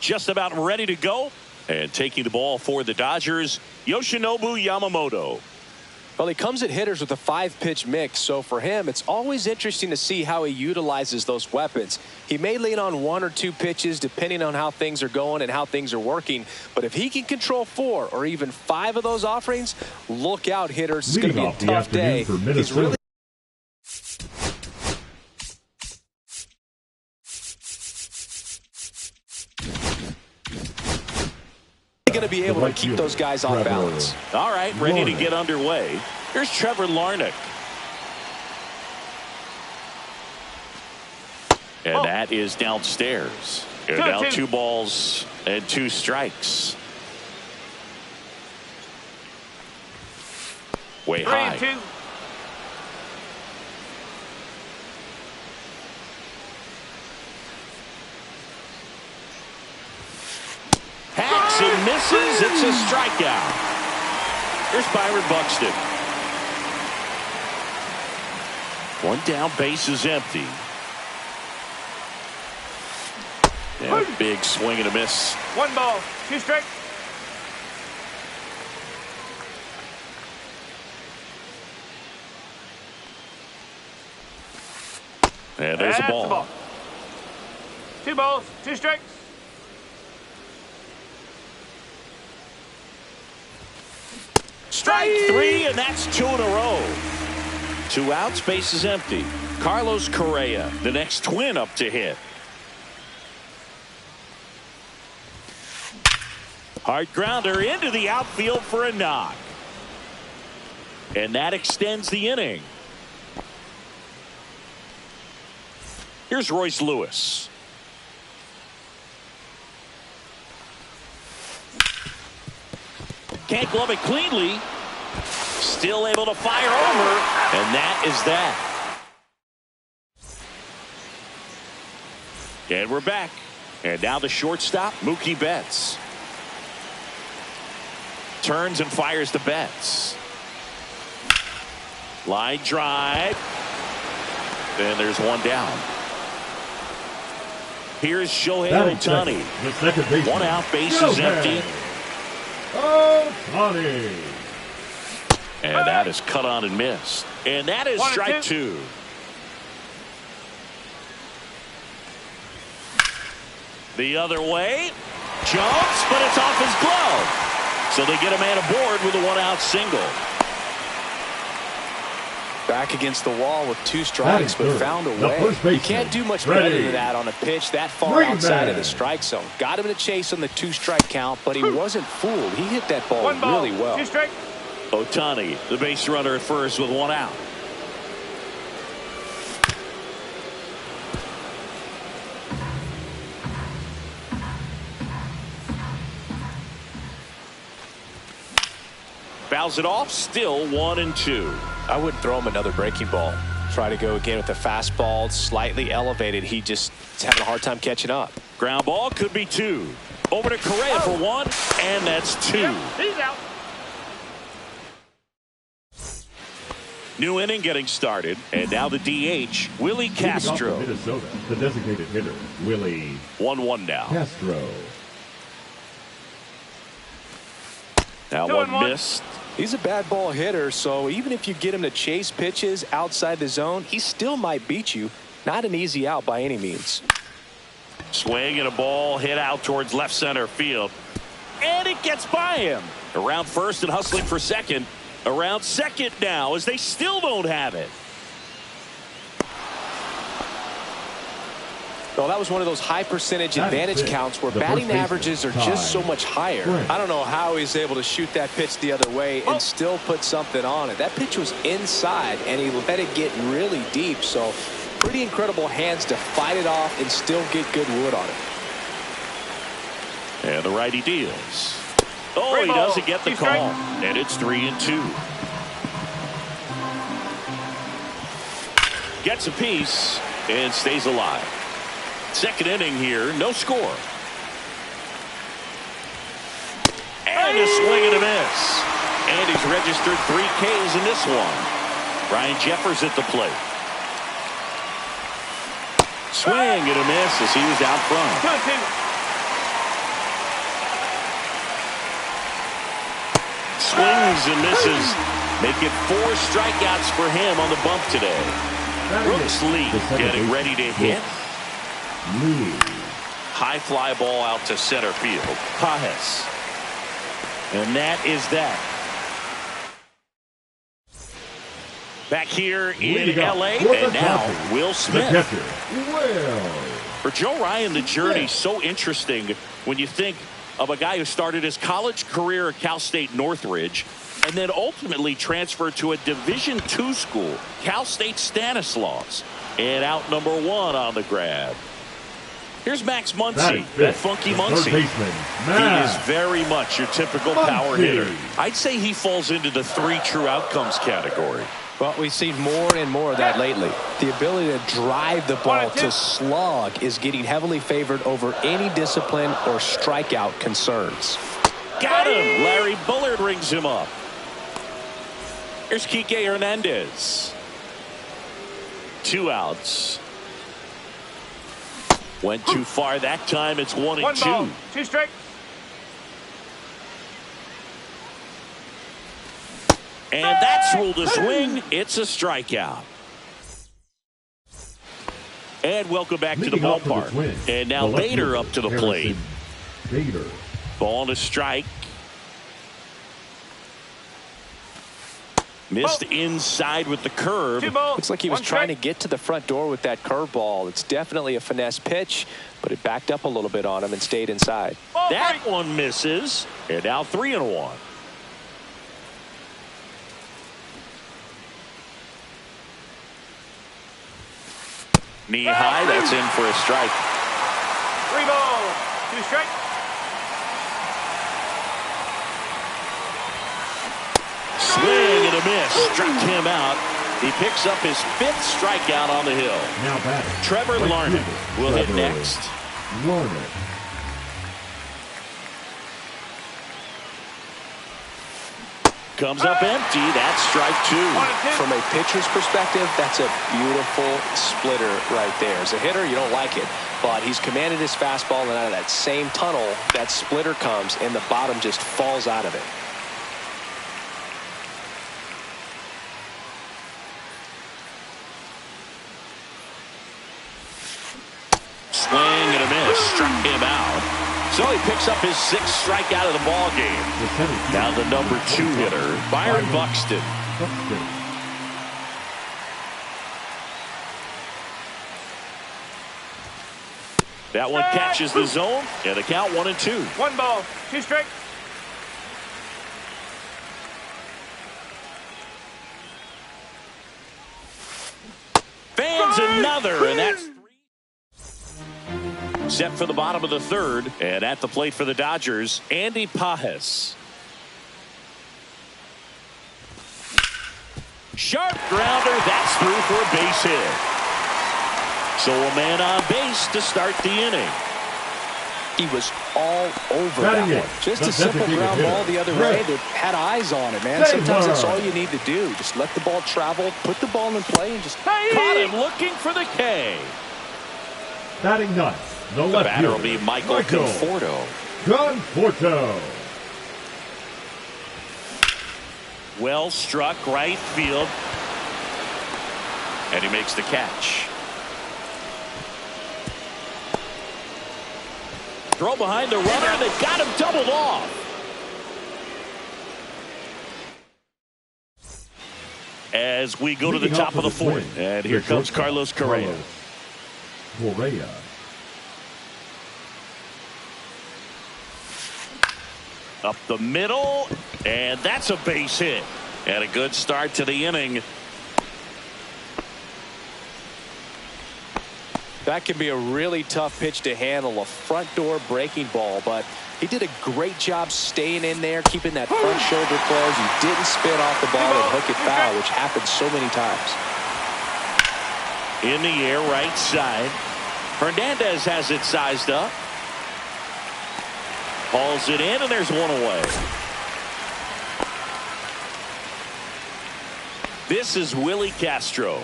just about ready to go. And taking the ball for the Dodgers, Yoshinobu Yamamoto. Well, he comes at hitters with a 5-pitch mix, so for him, it's always interesting to see how he utilizes those weapons. He may lean on 1 or 2 pitches depending on how things are going and how things are working, but if he can control 4 or even 5 of those offerings, look out, hitters. It's going to be a tough day. He's really going to be able to keep those guys off balance. All right, ready to get underway. Here's Trevor Larnach. And that is downstairs. And now 2 balls and 2 strikes. Way high. 3-2. Hacks and misses. It's a strikeout. Here's Byron Buxton. 1 down, base is empty. And a big swing and a miss. 1 ball, 2 strikes. And there's a ball. 2 balls, 2 strikes. Strike 3, and that's 2 in a row. 2 outs, base is empty. Carlos Correa, the next twin up to hit. Hard grounder into the outfield for a knock. And that extends the inning. Here's Royce Lewis. Can't glove it cleanly. Still able to fire over. And that is that. And we're back. And now the shortstop, Mookie Betts. Turns and fires the Betts. Line drive. And there's 1 down. Here's Shohei Ohtani. 1 out, base is empty. Ohtani. And that is cut on and missed. And that is strike 2. The other way. Jumps, but it's off his glove. So they get a man aboard with a 1-out single. Back against the wall with 2 strikes, but found a way. You can't do much better than that on a pitch that far outside of the strike zone. Got him in a chase on the 2-strike count, but he wasn't fooled. He hit that ball really well. 2 strikes. Ohtani, the base runner at first with 1 out. Fouls it off, still 1-2. I wouldn't throw him another breaking ball. Try to go again with the fastball, slightly elevated. He just is having a hard time catching up. Ground ball could be 2. Over to Correa for 1, and that's 2. He's out. New inning getting started, and now the DH, Willie Castro. Minnesota, the designated hitter, Willie. 1-1 now. Castro. Now 1 missed. He's a bad ball hitter, so even if you get him to chase pitches outside the zone, he still might beat you. Not an easy out by any means. Swing and a ball hit out towards left center field. And it gets by him. Around first and hustling for second. Around second now as they still don't have it. Well, that was one of those high percentage advantage counts where batting averages are just so much higher. I don't know how he's able to shoot that pitch the other way and still put something on it. That pitch was inside, and he let it get really deep. So pretty incredible hands to fight it off and still get good wood on it. And the righty deals. Oh, he doesn't get the call. And it's 3-2. Gets a piece and stays alive. Second inning here, no score. And a swing and a miss. And he's registered 3 Ks in this one. Ryan Jeffers at the plate. Swing and a miss as he was out front. Swings and misses. Make it 4 strikeouts for him on the bump today. Brooks Lee getting ready to hit. High fly ball out to center field. Pajes. And that is that. Back here in L.A. and now Will Smith. For Joe Ryan, the journey's so interesting when you think of a guy who started his college career at Cal State Northridge and then ultimately transferred to a Division II school, Cal State Stanislaus. And out number 1 on the grab. Here's Max Muncy, that funky Muncy. He is very much your typical power hitter. I'd say he falls into the 3 true outcomes category. Well, we've seen more and more of that lately. The ability to drive the ball to slug is getting heavily favored over any discipline or strikeout concerns. Got him. Larry Bullard rings him up. Here's Kike Hernandez. 2 outs. Went too far that time. It's 1 and 2. 1 ball, 2 strikes. And that's ruled a swing. It's a strikeout. And welcome back to the ballpark. And now Bader up to the plate. Ball and a strike. Missed inside with the curve. Looks like he was trying to get to the front door with that curveball. It's definitely a finesse pitch, but it backed up a little bit on him and stayed inside. That one misses. And now 3 and 1. Knee high, that's in for a strike. 3 balls, 2 strikes. Swing and a miss. Struck him out. He picks up his 5th strikeout on the hill. Now batting. Trevor Larned will hit next. Comes up empty. That's strike 2. From a pitcher's perspective, that's a beautiful splitter right there. As a hitter, you don't like it, but he's commanded his fastball, and out of that same tunnel, that splitter comes, and the bottom just falls out of it. Swing and a miss. Struck him out. So he picks up his 6th strikeout of the ball game. Now the number 2 hitter, Byron Buxton. That one catches the zone, and the count 1 and 2. 1 ball, 2 strikes. Fans another, and that's 3. Set for the bottom of the 3rd, and at the plate for the Dodgers, Andy Pajes. Sharp grounder, that's through for a base hit. So a man on base to start the inning. He was all over that one. Just a simple ground ball the other way that had eyes on it, man. Sometimes that's all you need to do. Just let the ball travel, put the ball in play, and just caught him looking for the K. Batting ninth. The batter will be Michael Conforto. Well struck right field. And he makes the catch. Throw behind the runner. They've got him doubled off. As we go to the top of the 4th. And here comes Carlos Correa. Up the middle, and that's a base hit. And a good start to the inning. That can be a really tough pitch to handle, a front door breaking ball, but he did a great job staying in there, keeping that front shoulder closed. He didn't spin off the ball and hook it foul, which happens so many times. In the air, right side. Hernandez has it sized up. Hauls it in, and there's 1 away. This is Willie Castro.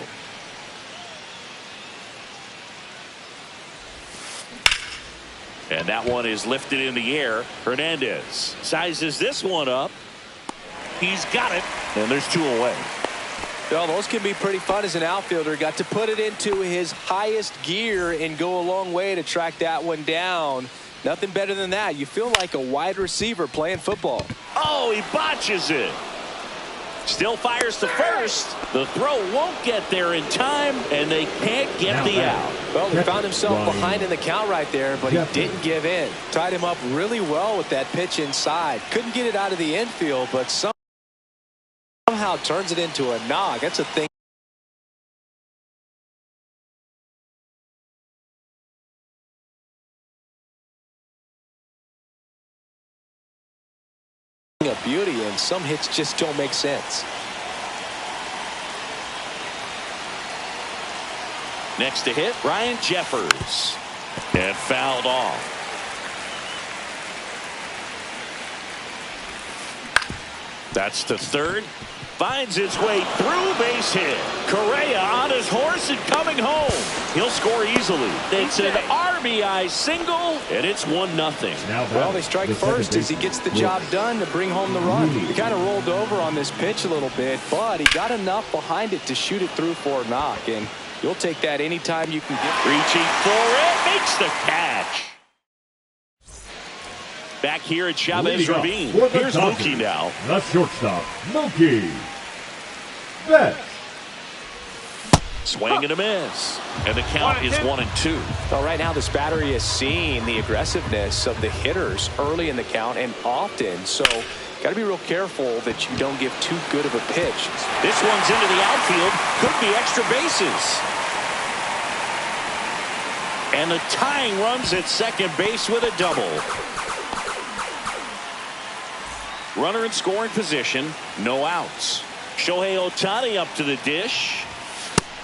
And that one is lifted in the air. Hernandez sizes this one up. He's got it, and there's 2 away. Well, those can be pretty fun as an outfielder. Got to put it into his highest gear and go a long way to track that one down. Nothing better than that. You feel like a wide receiver playing football. Oh, he botches it. Still fires to first. The throw won't get there in time, and they can't get the out. Well, he found himself behind in the count right there, but he didn't give in. Tied him up really well with that pitch inside. Couldn't get it out of the infield, but somehow turns it into a knock. That's a thing. A beauty, and some hits just don't make sense. Next to hit, Ryan Jeffers, and fouled off. That's to third. Finds its way through, base hit. Correa on his horse and coming home. He'll score easily. It's an RBI single, and it's 1-0. Well, they strike first as he gets the job done to bring home the run. He kind of rolled over on this pitch a little bit, but he got enough behind it to shoot it through for a knock, and you'll take that anytime you can get. Reaching for it, makes the catch. Back here at Chavez Ravine. Here's Mookie now. The shortstop, Mookie Betts. Swing and a miss. And the count is 1-2. Well, right now this battery is seeing the aggressiveness of the hitters early in the count and often. So got to be real careful that you don't give too good of a pitch. This one's into the outfield. Could be extra bases. And the tying runs at second base with a double. Runner in scoring position, no outs. Shohei Ohtani up to the dish.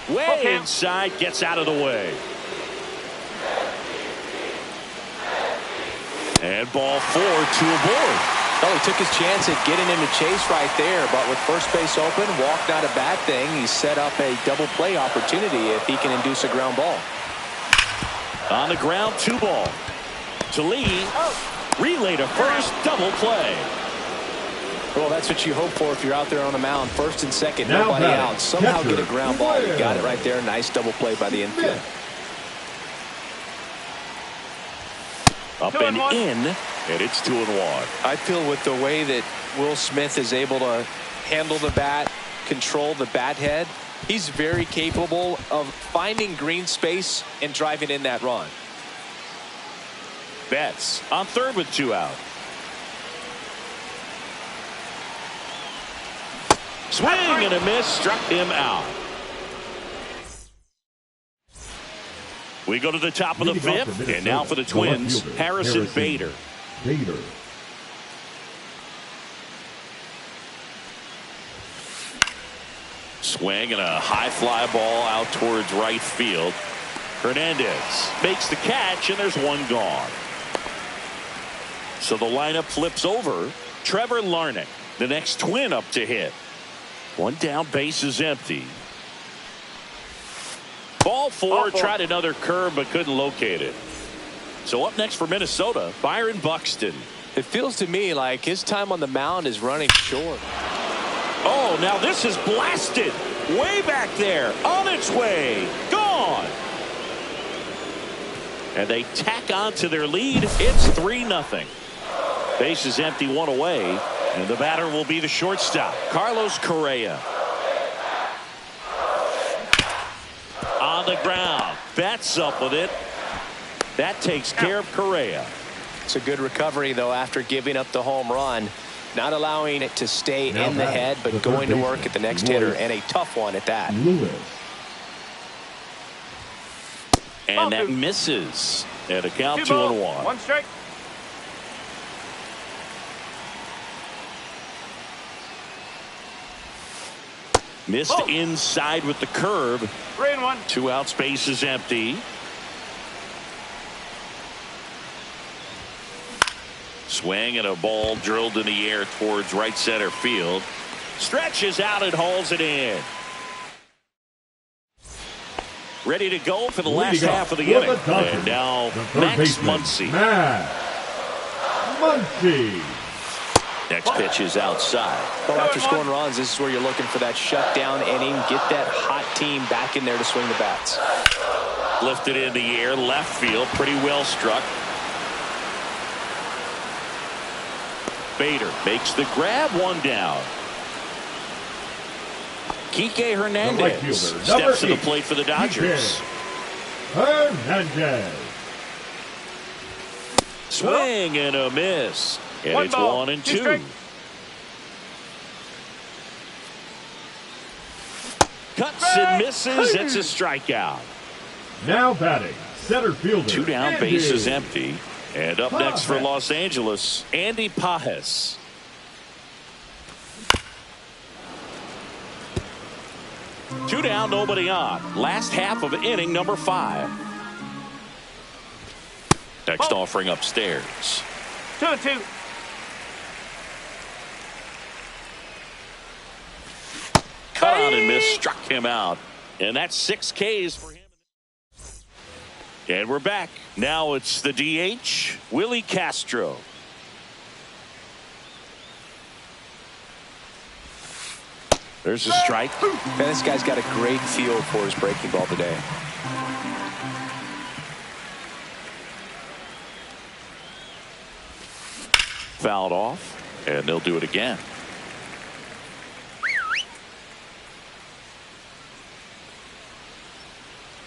Way inside, gets out of the way. And ball 4, 2 aboard. Well, he took his chance at getting into chase right there, but with first base open, walk not a bad thing. He set up a double play opportunity if he can induce a ground ball. On the ground, 2 ball. To Lee, relay to first, double play. Well, that's what you hope for if you're out there on the mound. First and second, nobody out. Somehow get a ground ball. You got it right there. Nice double play by the infield. Up and in, and it's 2-1. I feel with the way that Will Smith is able to handle the bat, control the bat head, he's very capable of finding green space and driving in that run. Betts on third with 2 out. Swing and a miss, struck him out. We go to the top of the 5th, and now for the Twins, Harrison Bader. Swing and a high fly ball out towards right field. Hernandez makes the catch, and there's 1 gone. So the lineup flips over. Trevor Larnach, the next Twin up to hit. 1 down, base is empty. Ball 4, tried another curve but couldn't locate it. So up next for Minnesota, Byron Buxton. It feels to me like his time on the mound is running short. Oh, now this is blasted. Way back there, on its way, gone. And they tack on to their lead. It's 3-0. Base is empty, 1 away. And the batter will be the shortstop, Carlos Correa. On the ground. Betts up with it. That takes care of Correa. It's a good recovery, though, after giving up the home run. Not allowing it to stay in the head, but going to work at the next hitter, and a tough one at that. And that misses. And a count 2-1. 1 strike. Missed inside with the curve. 3-1. 2 out, space is empty. Swing and a ball drilled in the air towards right center field. Stretches out and hauls it in. Ready to go for the last half of the inning. And now Max Muncy. Next pitch is outside. Well, after scoring runs, this is where you're looking for that shutdown inning. Get that hot team back in there to swing the bats. Lifted in the air, left field, pretty well struck. Bader makes the grab, one down. Kike Hernandez steps to the plate for the Dodgers. Hernandez. Swing and a miss. And it's 1-2. Cuts and misses. It's a strikeout. Now batting, center fielder. 2 down, base is empty. And up next for Los Angeles, Andy Pages. Two down, nobody on. Last half of inning number 5. Next offering upstairs. 2-2. Cut on and miss, struck him out. And that's 6 Ks for him. And we're back. Now it's the DH, Willie Castro. There's a strike. Man, this guy's got a great feel for his breaking ball today. Fouled off, and they'll do it again.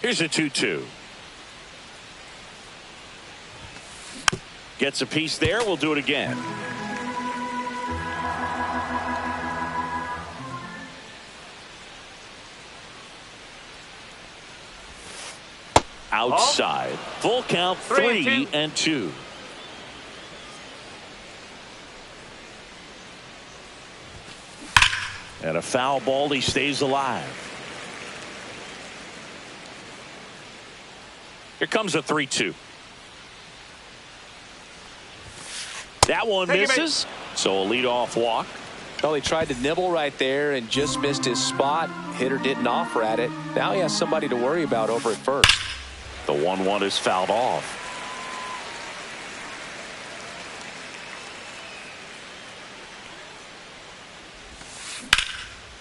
Here's a 2-2. Gets a piece there. We'll do it again. Outside. Full count, 3-2. And a foul ball. He stays alive. Here comes a 3-2. That one misses. So a leadoff walk. Well, he tried to nibble right there and just missed his spot. Hitter didn't offer at it. Now he has somebody to worry about over at first. The 1-1 is fouled off.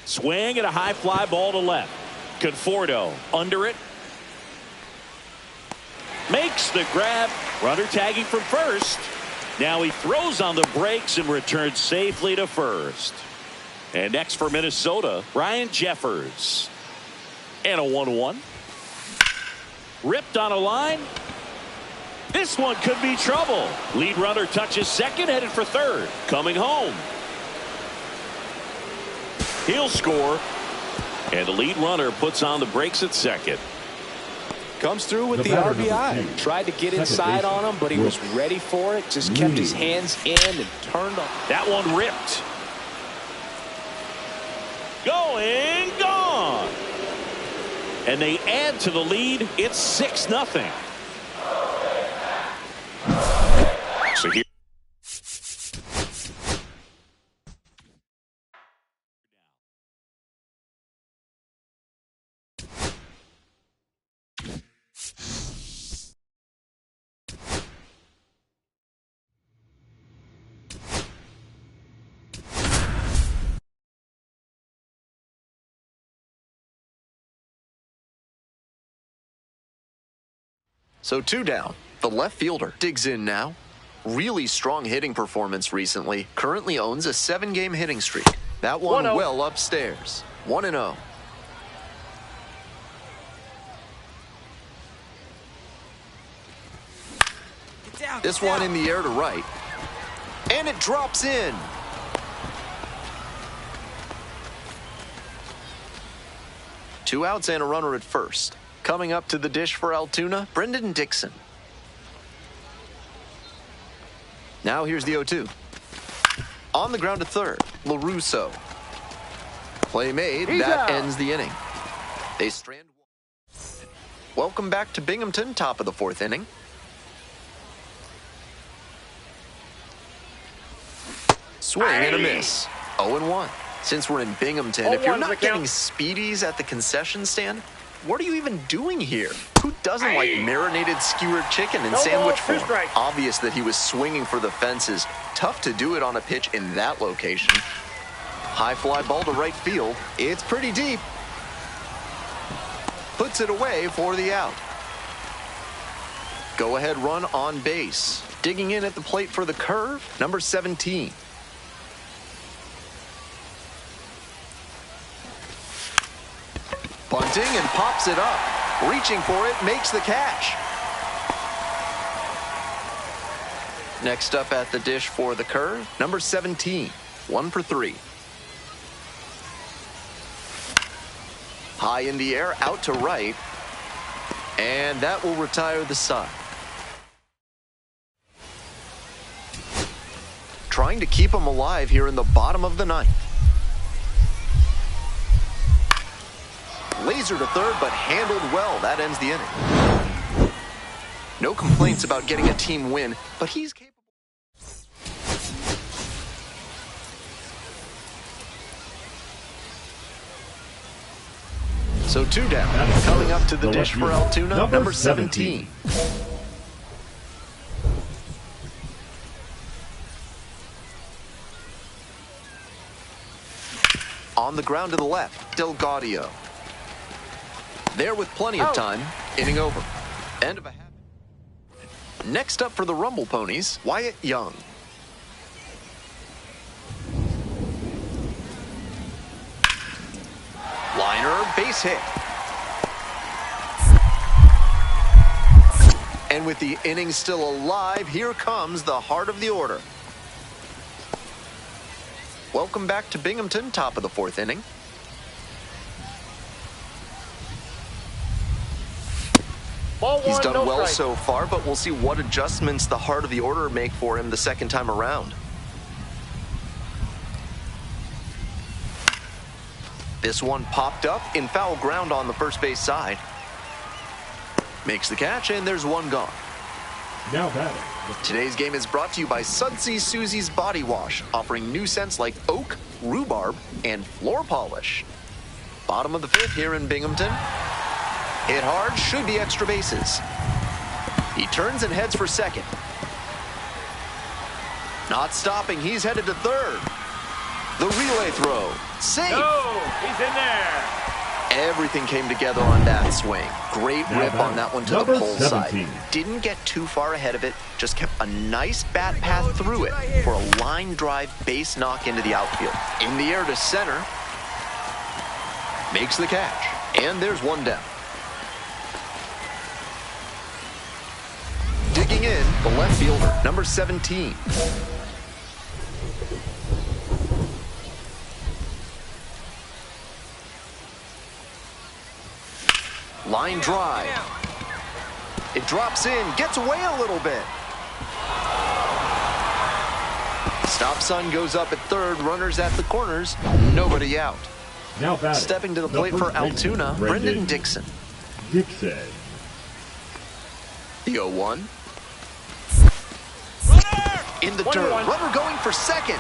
Swing and a high fly ball to left. Conforto under it. Makes the grab. Runner tagging from first. Now he throws on the brakes and returns safely to first. And next for Minnesota, Ryan Jeffers. And a 1-1. Ripped on a line. This one could be trouble. Lead runner touches second, headed for third. Coming home. He'll score. And the lead runner puts on the brakes at second. Comes through with the RBI. Tried to get inside on him, but he was ready for it. Just kept his hands in and turned on. That one ripped. Going, gone. And they add to the lead. It's 6-0. So here. So 2 down. The left fielder digs in now. Really strong hitting performance recently. Currently owns a 7-game hitting streak. That one well upstairs. 1-0. This one in the air to right. And it drops in. Two outs and a runner at first. Coming up to the dish for Altoona, Brendan Dixon. Now here's the 0-2. On the ground to third, LaRusso. Play made, that ends the inning. They strand. Welcome back to Binghamton, top of the 4th inning. Swing and a miss. 0-1. Since we're in Binghamton, if you're not getting Speedies at the concession stand, what are you even doing here? Who doesn't like marinated skewered chicken in sandwich form? Obvious that he was swinging for the fences. Tough to do it on a pitch in that location. High fly ball to right field. It's pretty deep. Puts it away for the out. Go ahead run on base. Digging in at the plate for the curve, number 17. Bunting and pops it up. Reaching for it, makes the catch. Next up at the dish for the curve, number 17. 1 for 3. High in the air, out to right. And that will retire the side. Trying to keep him alive here in the bottom of the ninth. Laser to third, but handled well. That ends the inning. No complaints about getting a team win, but he's capable. So 2 down. Coming up to the dish for Altoona, number 17. On the ground to the left, Delgaudio. There with plenty of time, inning over. End of a half. Next up for the Rumble Ponies, Wyatt Young. Liner, base hit. And with the inning still alive, here comes the heart of the order. Welcome back to Binghamton, top of the 4th inning. He's done well so far, but we'll see what adjustments the heart of the order make for him the second time around. This one popped up in foul ground on the first base side. Makes the catch, and there's one gone. Now batting. Today's game is brought to you by Sudsy Susie's Body Wash, offering new scents like oak, rhubarb, and floor polish. Bottom of the 5th here in Binghamton. Hit hard, should be extra bases. He turns and heads for second. Not stopping, he's headed to third. The relay throw, safe. No, he's in there. Everything came together on that swing. Great rip on that one to the pole side. Didn't get too far ahead of it, just kept a nice bat path through it for a line drive base knock into the outfield. In the air to center. Makes the catch, and there's one down. Digging in, the left fielder, number 17. Line drive. It drops in, gets away a little bit. Stop sign goes up at third, runners at the corners, nobody out. Now batting. Stepping to the plate for Altoona, Brendan Dixon. Dixon. The 0-1. In the dirt, runner going for second.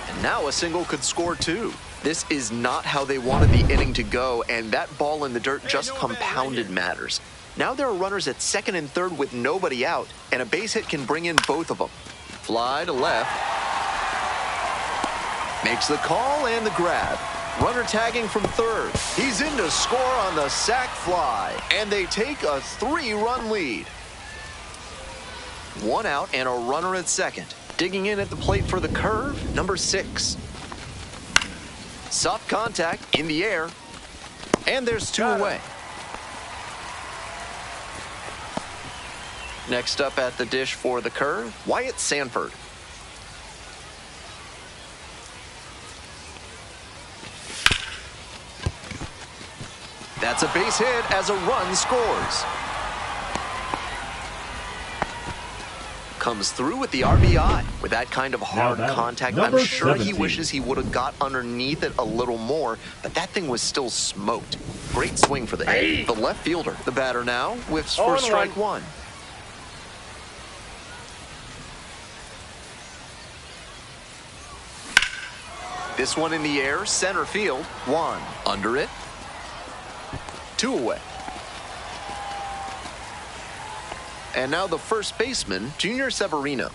And now a single could score 2. This is not how they wanted the inning to go, and that ball in the dirt just compounded matters. Now there are runners at second and third with nobody out, and a base hit can bring in both of them. Fly to left. Makes the call and the grab. Runner tagging from third. He's in to score on the sac fly, and they take a 3-run lead. 1 out and a runner at second. Digging in at the plate for the curve, number 6. Soft contact in the air, and there's 2 away. Next up at the dish for the curve, Wyatt Sanford. That's a base hit as a run scores. Comes through with the RBI. With that kind of hard contact, I'm sure he wishes he would have got underneath it a little more, but that thing was still smoked. Great swing for the hit. The left fielder, the batter now, whiffs for strike 1. This one in the air, center field. 1 under it. 2 away. And now the first baseman, Junior Severino.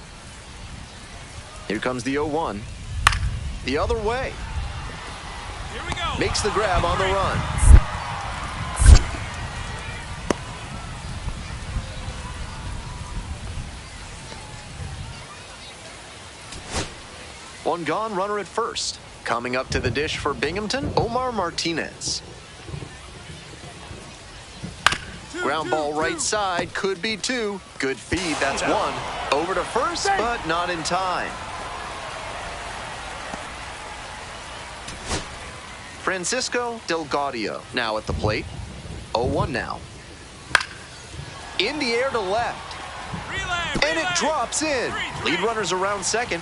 Here comes the 0-1. The other way. Here we go. Makes the grab on the run. One gone, runner at first. Coming up to the dish for Binghamton, Omar Martinez. Ground ball right side, could be 2. Good feed, that's 1. Over to first, but not in time. Francisco Delgadio now at the plate. 0-1 now. In the air to left. And it drops in. Lead runners around second.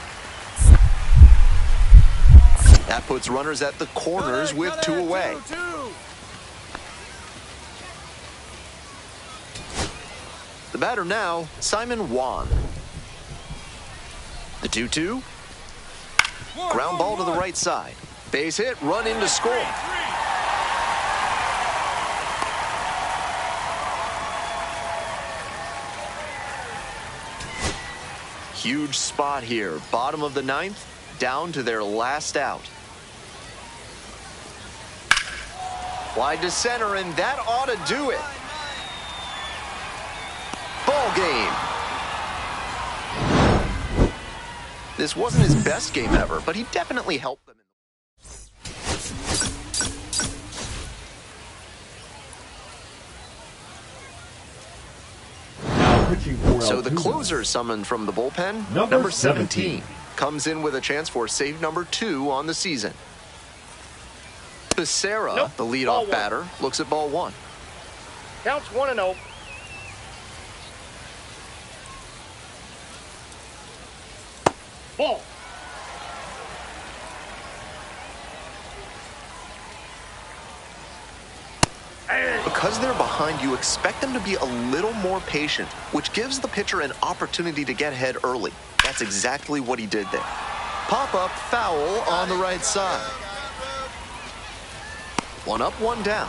That puts runners at the corners with 2 away. The batter now, Simon Juan. The 2-2. Ground ball to the right side. Base hit, run in to score. Huge spot here. Bottom of the 9th, down to their last out. Wide to center, and that ought to do it. Ball game. This wasn't his best game ever, but he definitely helped them. So the closer summoned from the bullpen, number 17, comes in with a chance for save number 2 on the season. Becerra, the leadoff batter, looks at ball 1. Counts 1-0. Ball. Because they're behind, you expect them to be a little more patient, which gives the pitcher an opportunity to get ahead early. That's exactly what he did there. Pop-up foul on the right side. 1 up, 1 down.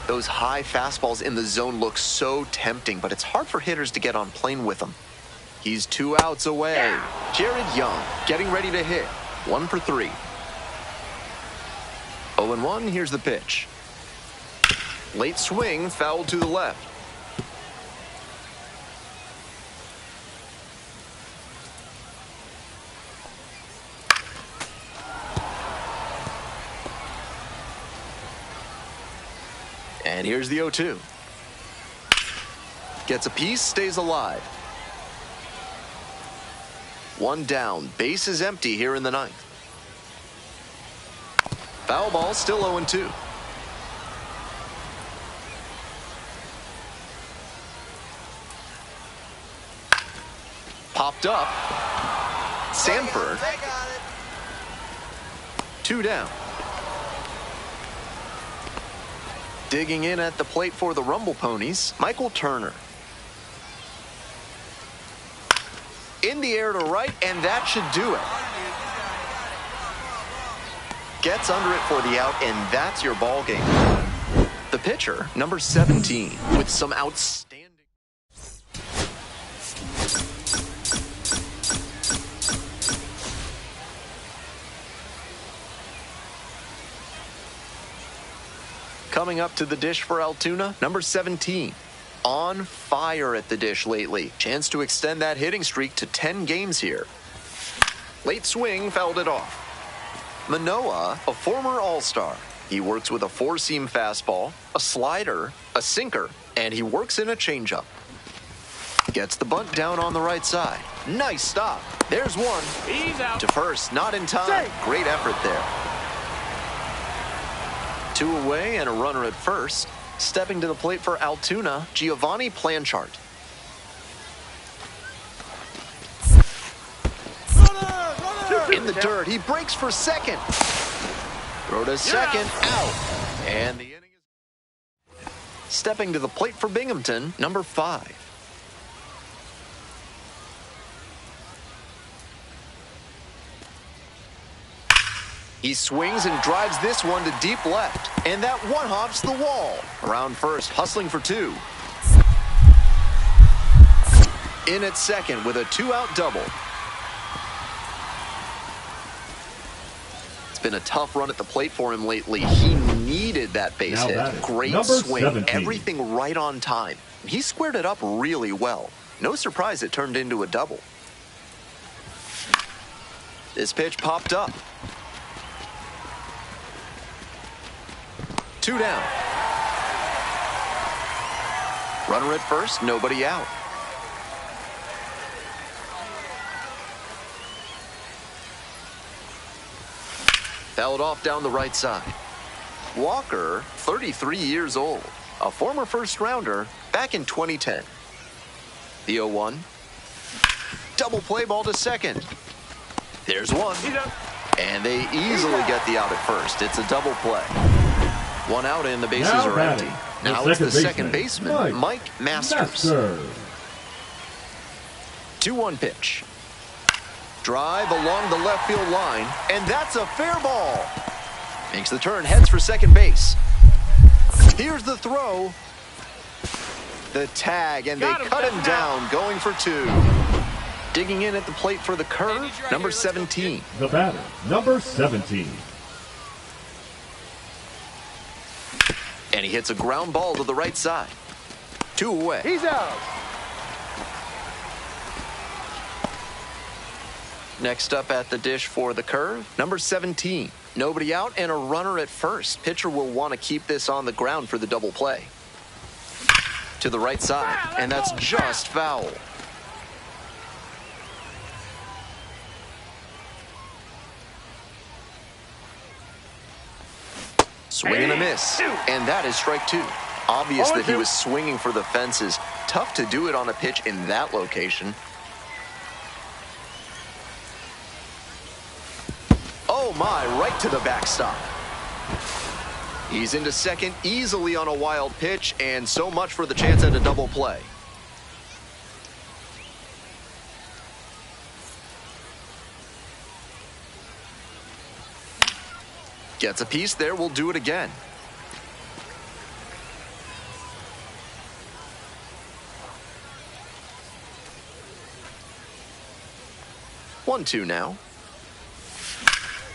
Those high fastballs in the zone look so tempting, but it's hard for hitters to get on plane with them. He's 2 outs away. Jared Young getting ready to hit. 1 for 3. 0-1, here's the pitch. Late swing, foul to the left. And here's the 0-2. Gets a piece, stays alive. 1 down. Base is empty here in the 9th. Foul ball, still 0-2. Popped up. Sanford. 2 down. Digging in at the plate for the Rumble Ponies, Michael Turner. In the air to right, and that should do it. Gets under it for the out, and that's your ball game. The pitcher, number 17, with some outstanding. Coming up to the dish for Altoona, number 17. On fire at the dish lately. Chance to extend that hitting streak to 10 games here. Late swing, fouled it off. Manoah, a former All-Star. He works with a 4-seam fastball, a slider, a sinker, and he works in a changeup. Gets the bunt down on the right side. Nice stop. There's 1. He's out. To first, not in time. Great effort there. 2 away and a runner at first. Stepping to the plate for Altoona, Giovanni Planchart. In the dirt, he breaks for second. Throw to second, out. And the inning is... Stepping to the plate for Binghamton, number 5. He swings and drives this one to deep left. And that one hops the wall. Around first, hustling for two. In at second with a two-out double. It's been a tough run at the plate for him lately. He needed that base hit. Great swing. 17. Everything right on time. He squared it up really well. No surprise it turned into a double. This pitch popped up. 2 down. Runner at first, nobody out. Fouled off down the right side. Walker, 33 years old, a former first-rounder back in 2010. The 0-1. Double play ball to second. There's one. And they easily get the out at first. It's a double play. 1 out and the bases are empty. Now it's the second baseman, Mike Masters. 2-1 pitch. Drive along the left field line, and that's a fair ball. Makes the turn, heads for second base. Here's the throw. The tag, and they cut him down, going for 2. Digging in at the plate for the curve, number 17. The batter, number 17. And he hits a ground ball to the right side. 2 away. He's out. Next up at the dish for the curve, number 17. Nobody out and a runner at first. Pitcher will want to keep this on the ground for the double play. To the right side, and that's just foul. Swing and a miss, and that is strike 2. Obvious that he was swinging for the fences. Tough to do it on a pitch in that location. Oh my, right to the backstop. He's into second easily on a wild pitch, and so much for the chance at a double play. Gets a piece there, we'll do it again. One, 2 now.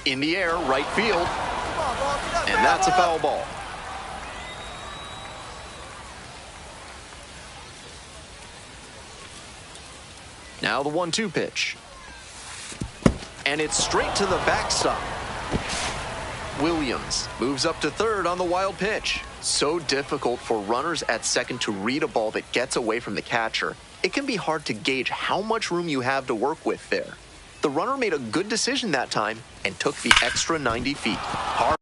In the air, right field. And that's a foul ball. Now the 1-2 pitch. And it's straight to the backstop. Williams moves up to third on the wild pitch. So difficult for runners at second to read a ball that gets away from the catcher. It can be hard to gauge how much room you have to work with there. The runner made a good decision that time and took the extra 90 feet. Hard